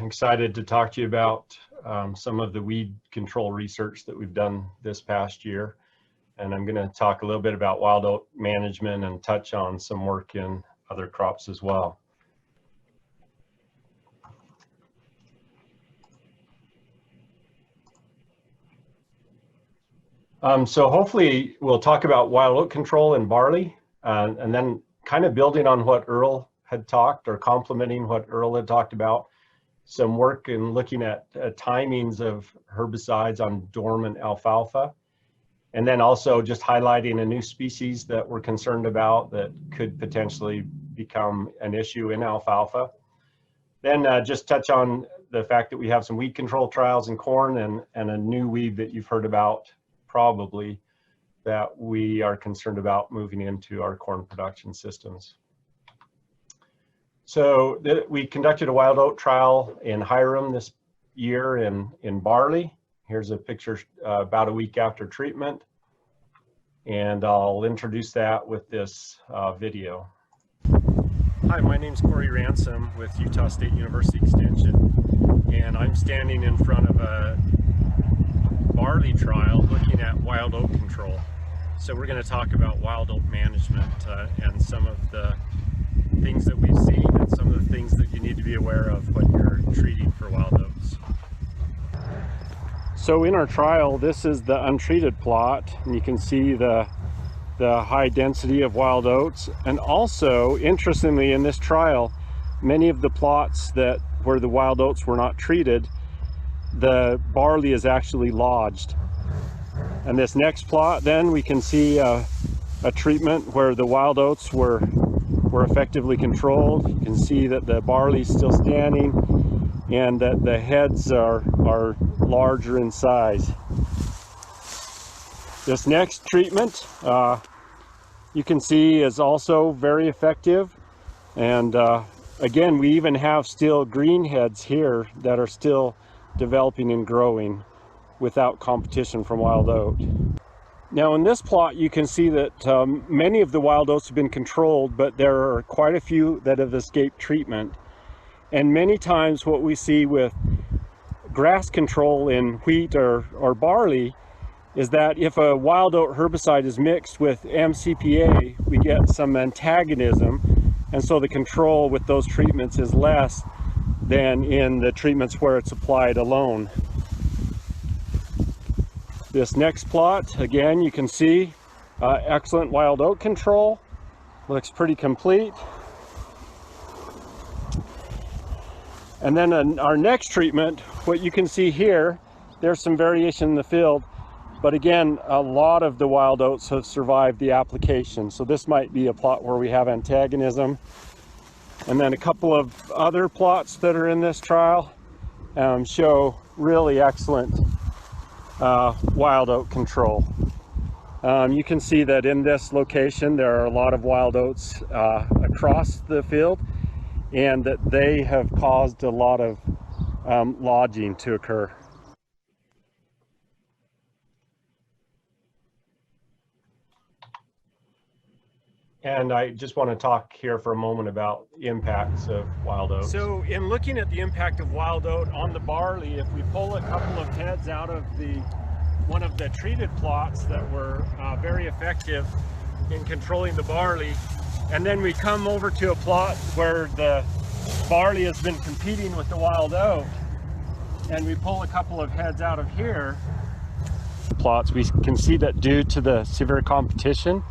Excited to talk to you about some of the weed control research that we've done this past year. And I'm going to talk a little bit about wild oat management and touch on some work in other crops as well. So hopefully we'll talk about wild oat control in barley, and then kind of building on what Earl had talked, or complementing what Earl had talked about, some work in looking at timings of herbicides on dormant alfalfa, and then also just highlighting a new species that we're concerned about that could potentially become an issue in alfalfa. Then just touch on the fact that we have some weed control trials in corn and a new weed that you've heard about probably that we are concerned about moving into our corn production systems. So we conducted a wild oat trial in Hiram this year in barley. Here's a picture about a week after treatment, and I'll introduce that with this video. Hi, my name's Corey Ransom with Utah State University Extension, and I'm standing in front of a barley trial looking at wild oat control. So we're going to talk about wild oat management and some of the things that we've seen and some of the things that you need to be aware of when you're treating for wild oats. So in our trial, this is the untreated plot, and you can see the high density of wild oats. And also, interestingly, in this trial, many of the plots where the wild oats were not treated, the barley is actually lodged. And this next plot, then we can see a treatment where the wild oats were effectively controlled. You can see that the barley is still standing and that the heads are larger in size. This next treatment you can see is also very effective, and again, we even have still green heads here that are still developing and growing without competition from wild oat. Now in this plot you can see that many of the wild oats have been controlled, but there are quite a few that have escaped treatment. And many times what we see with grass control in wheat or barley is that if a wild oat herbicide is mixed with MCPA, we get some antagonism, and so the control with those treatments is less than in the treatments where it's applied alone. This next plot, again, you can see excellent wild oat control. Looks pretty complete. And then our next treatment, what you can see here, there's some variation in the field, but again, a lot of the wild oats have survived the application. So this might be a plot where we have antagonism. And then a couple of other plots that are in this trial show really excellent wild oat control. You can see that in this location there are a lot of wild oats across the field, and that they have caused a lot of lodging to occur. And I just want to talk here for a moment about the impacts of wild oats. So in looking at the impact of wild oat on the barley, if we pull a couple of heads out of one of the treated plots that were very effective in controlling the barley, and then we come over to a plot where the barley has been competing with the wild oat, and we pull a couple of heads out of here, plots, we can see that due to the severe competition,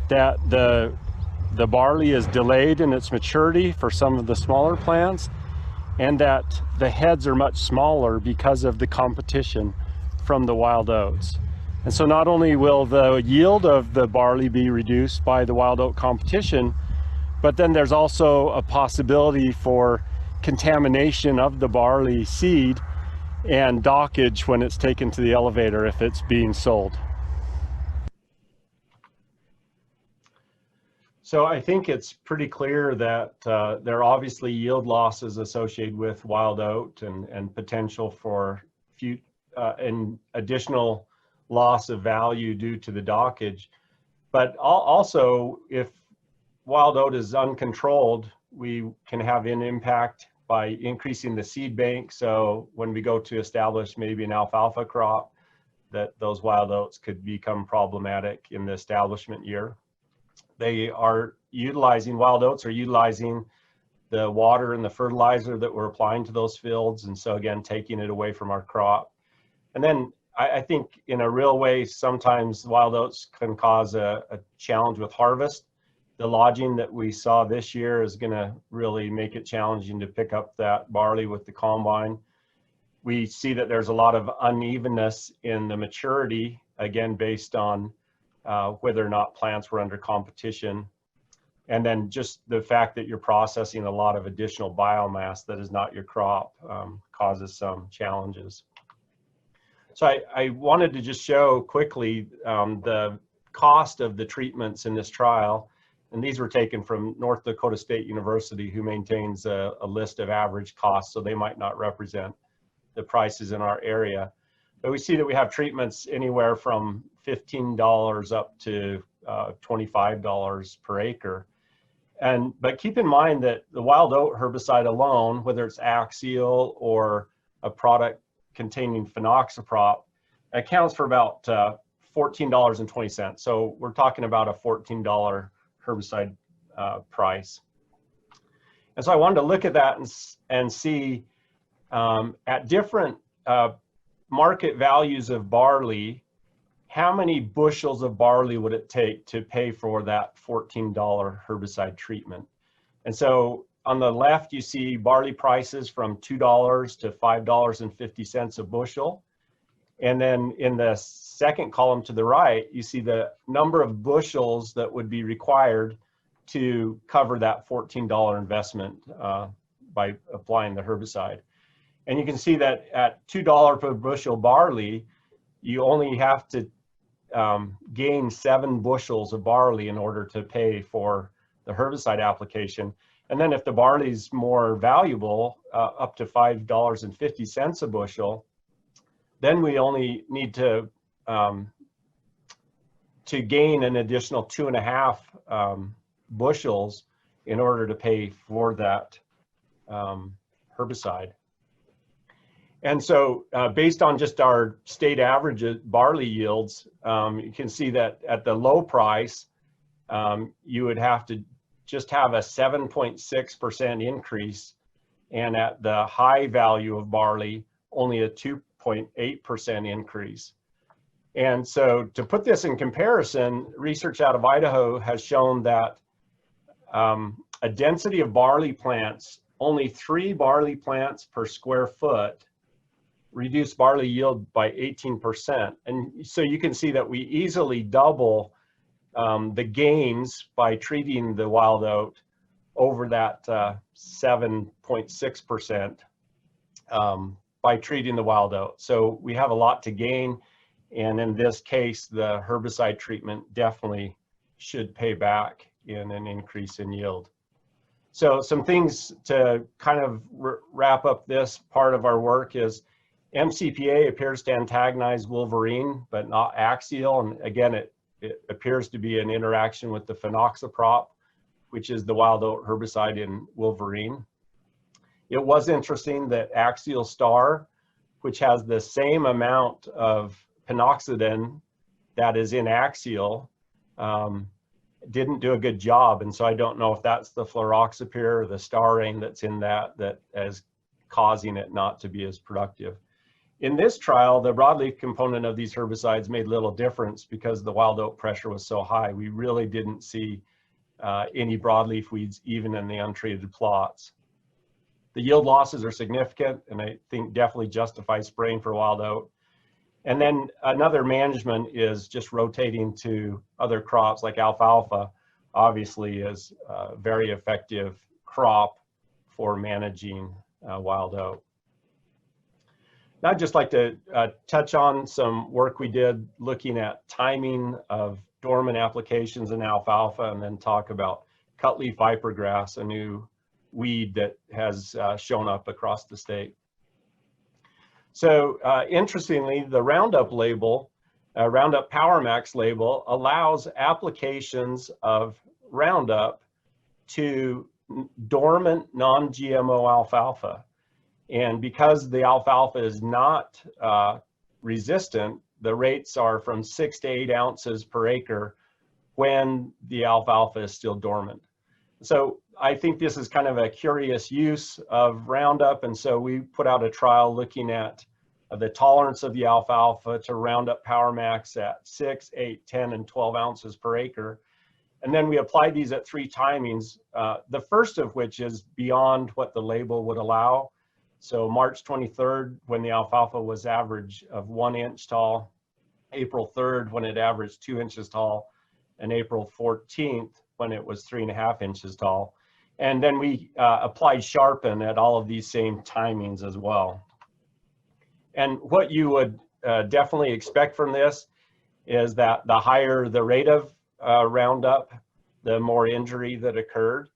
that the barley is delayed in its maturity for some of the smaller plants, and that the heads are much smaller because of the competition from the wild oats. And so not only will the yield of the barley be reduced by the wild oat competition, but then there's also a possibility for contamination of the barley seed and dockage when it's taken to the elevator if it's being sold. So I think it's pretty clear that there are obviously yield losses associated with wild oat and potential for an additional loss of value due to the dockage. But also, if wild oat is uncontrolled, we can have an impact by increasing the seed bank. So when we go to establish maybe an alfalfa crop, that those wild oats could become problematic in the establishment year. They are utilizing, wild oats are utilizing the water and the fertilizer that we're applying to those fields. And so again, taking it away from our crop. And then I think in a real way, sometimes wild oats can cause a challenge with harvest. The lodging that we saw this year is going to really make it challenging to pick up that barley with the combine. We see that there's a lot of unevenness in the maturity, again, based on whether or not plants were under competition. And then just the fact that you're processing a lot of additional biomass that is not your crop causes some challenges. So I wanted to just show quickly the cost of the treatments in this trial. And these were taken from North Dakota State University, who maintains a list of average costs, so they might not represent the prices in our area. But we see that we have treatments anywhere from $15 up to $25 per acre. But keep in mind that the wild oat herbicide alone, whether it's axial or a product containing phenoxaprop, accounts for about $14.20. So we're talking about a $14 herbicide price. And so I wanted to look at that and see at different market values of barley, how many bushels of barley would it take to pay for that $14 herbicide treatment? And so on the left, you see barley prices from $2 to $5.50 a bushel. And then in the second column to the right, you see the number of bushels that would be required to cover that $14 investment by applying the herbicide. And you can see that at $2 per bushel barley, you only have to gain 7 bushels of barley in order to pay for the herbicide application. And then if the barley is more valuable, up to $5.50 a bushel, then we only need to gain an additional 2.5 bushels in order to pay for that herbicide. And so based on just our state average barley yields, you can see that at the low price, you would have to just have a 7.6% increase, and at the high value of barley, only a 2.8% increase. And so to put this in comparison, research out of Idaho has shown that a density of barley plants, only 3 barley plants per square foot, reduce barley yield by 18%. And so you can see that we easily double the gains by treating the wild oat over that 7.6% by treating the wild oat. So we have a lot to gain. And in this case, the herbicide treatment definitely should pay back in an increase in yield. So some things to kind of wrap up this part of our work is MCPA appears to antagonize wolverine, but not axial. And again, it appears to be an interaction with the phenoxaprop, which is the wild oat herbicide in wolverine. It was interesting that axial star, which has the same amount of pinoxidin that is in axial, didn't do a good job. And so I don't know if that's the fluroxapyr or the starane that's in that is causing it not to be as productive. In this trial, the broadleaf component of these herbicides made little difference because the wild oat pressure was so high. We really didn't see any broadleaf weeds even in the untreated plots. The yield losses are significant, and I think definitely justify spraying for wild oat. And then another management is just rotating to other crops like alfalfa, obviously is a very effective crop for managing wild oat. Now I'd just like to touch on some work we did looking at timing of dormant applications in alfalfa, and then talk about Cutleaf Vipergrass, a new weed that has shown up across the state. So interestingly, the Roundup label, Roundup Power Max label, allows applications of Roundup to dormant non-GMO alfalfa. And because the alfalfa is not resistant, the rates are from 6 to 8 ounces per acre when the alfalfa is still dormant. So I think this is kind of a curious use of Roundup, and so we put out a trial looking at the tolerance of the alfalfa to Roundup Power Max at 6, 8, 10, and 12 ounces per acre. And then we applied these at 3 timings, the first of which is beyond what the label would allow. So March 23rd, when the alfalfa was average of 1 inch tall, April 3rd, when it averaged 2 inches tall, and April 14th, when it was 3.5 inches tall. And then we applied Sharpen at all of these same timings as well. And what you would definitely expect from this is that the higher the rate of Roundup, the more injury that occurred,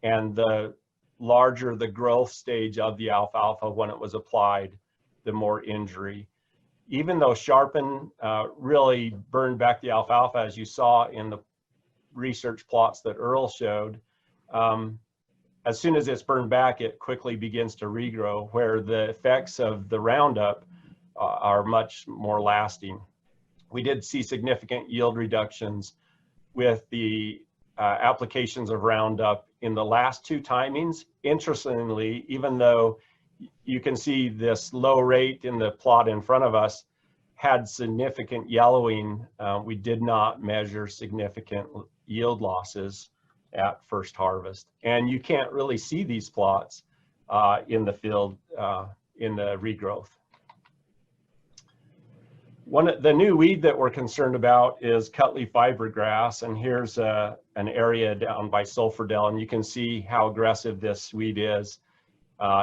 and the larger the growth stage of the alfalfa when it was applied, the more injury. Even though Sharpen really burned back the alfalfa, as you saw in the research plots that Earl showed, as soon as it's burned back, it quickly begins to regrow, where the effects of the Roundup are much more lasting. We did see significant yield reductions with the applications of Roundup in the last 2 timings. Interestingly, even though you can see this low rate in the plot in front of us had significant yellowing, we did not measure significant yield losses at first harvest. And you can't really see these plots in the field in the regrowth. The new weed that we're concerned about is Cutleaf Vipergrass, and here's an area down by Sulphurdale, and you can see how aggressive this weed is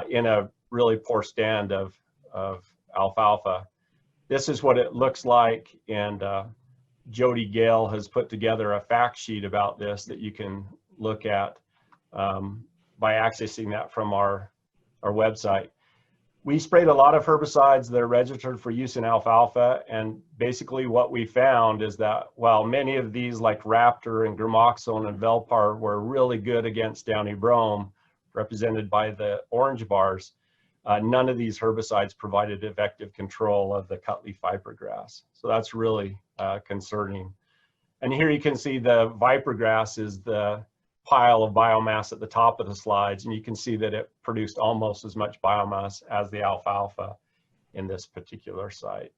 in a really poor stand of alfalfa. This is what it looks like, and Jody Gale has put together a fact sheet about this that you can look at by accessing that from our website. We sprayed a lot of herbicides that are registered for use in alfalfa, and basically what we found is that while many of these like Raptor and Gramoxone and Velpar were really good against downy brome, represented by the orange bars, none of these herbicides provided effective control of the Cutleaf Vipergrass. So that's really concerning. And here you can see the Vipergrass is the pile of biomass at the top of the slides, and you can see that it produced almost as much biomass as the alfalfa in this particular site.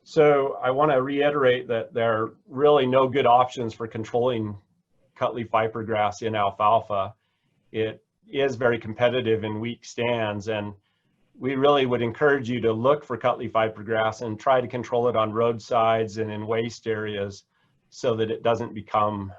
So I want to reiterate that there are really no good options for controlling Cutleaf Vipergrass in alfalfa. It is very competitive in weak stands, and we really would encourage you to look for Cutleaf Vipergrass and try to control it on roadsides and in waste areas so that it doesn't become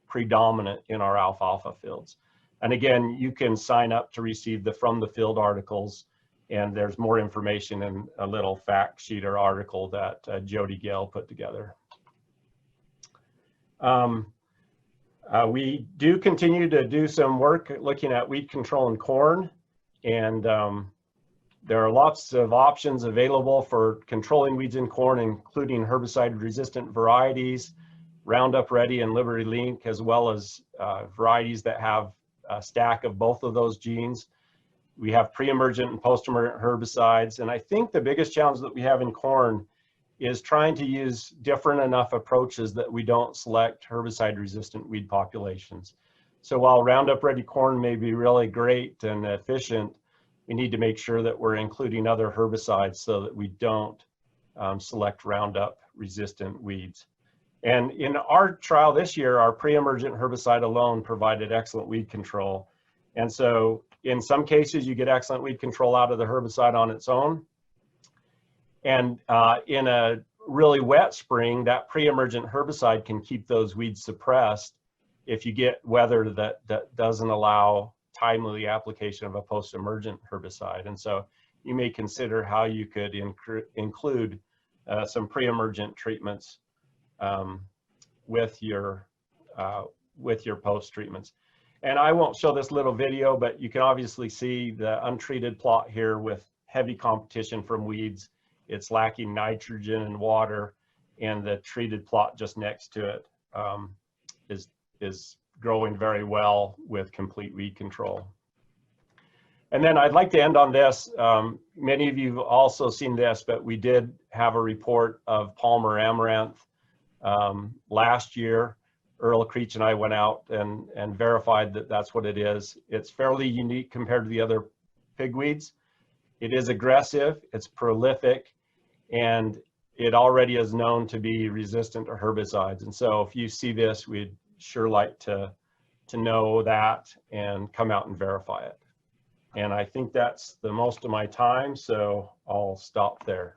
predominant in our alfalfa fields. And again, you can sign up to receive the From the Field articles, and there's more information in a little fact sheet or article that Jody Gale put together. We do continue to do some work looking at weed control in corn, and there are lots of options available for controlling weeds in corn, including herbicide-resistant varieties, Roundup Ready and Liberty Link, as well as varieties that have a stack of both of those genes. We have pre-emergent and post-emergent herbicides, and I think the biggest challenge that we have in corn is trying to use different enough approaches that we don't select herbicide-resistant weed populations. So while Roundup Ready corn may be really great and efficient, we need to make sure that we're including other herbicides so that we don't select Roundup-resistant weeds. And in our trial this year, our pre-emergent herbicide alone provided excellent weed control. And so in some cases, you get excellent weed control out of the herbicide on its own. And in a really wet spring, that pre-emergent herbicide can keep those weeds suppressed if you get weather that doesn't allow timely application of a post-emergent herbicide. And so you may consider how you could include some pre-emergent treatments with your post treatments. And I won't show this little video, but you can obviously see the untreated plot here with heavy competition from weeds. It's lacking nitrogen and water, and the treated plot just next to it is growing very well with complete weed control. And then I'd like to end on this. Many of you have also seen this, but we did have a report of Palmer amaranth last year. Earl Creech and I went out and verified that that's what it is. It's fairly unique compared to the other pigweeds. It is aggressive, it's prolific, and it already is known to be resistant to herbicides. And so if you see this, we'd sure like to know that and come out and verify it. And I think that's the most of my time, so I'll stop there.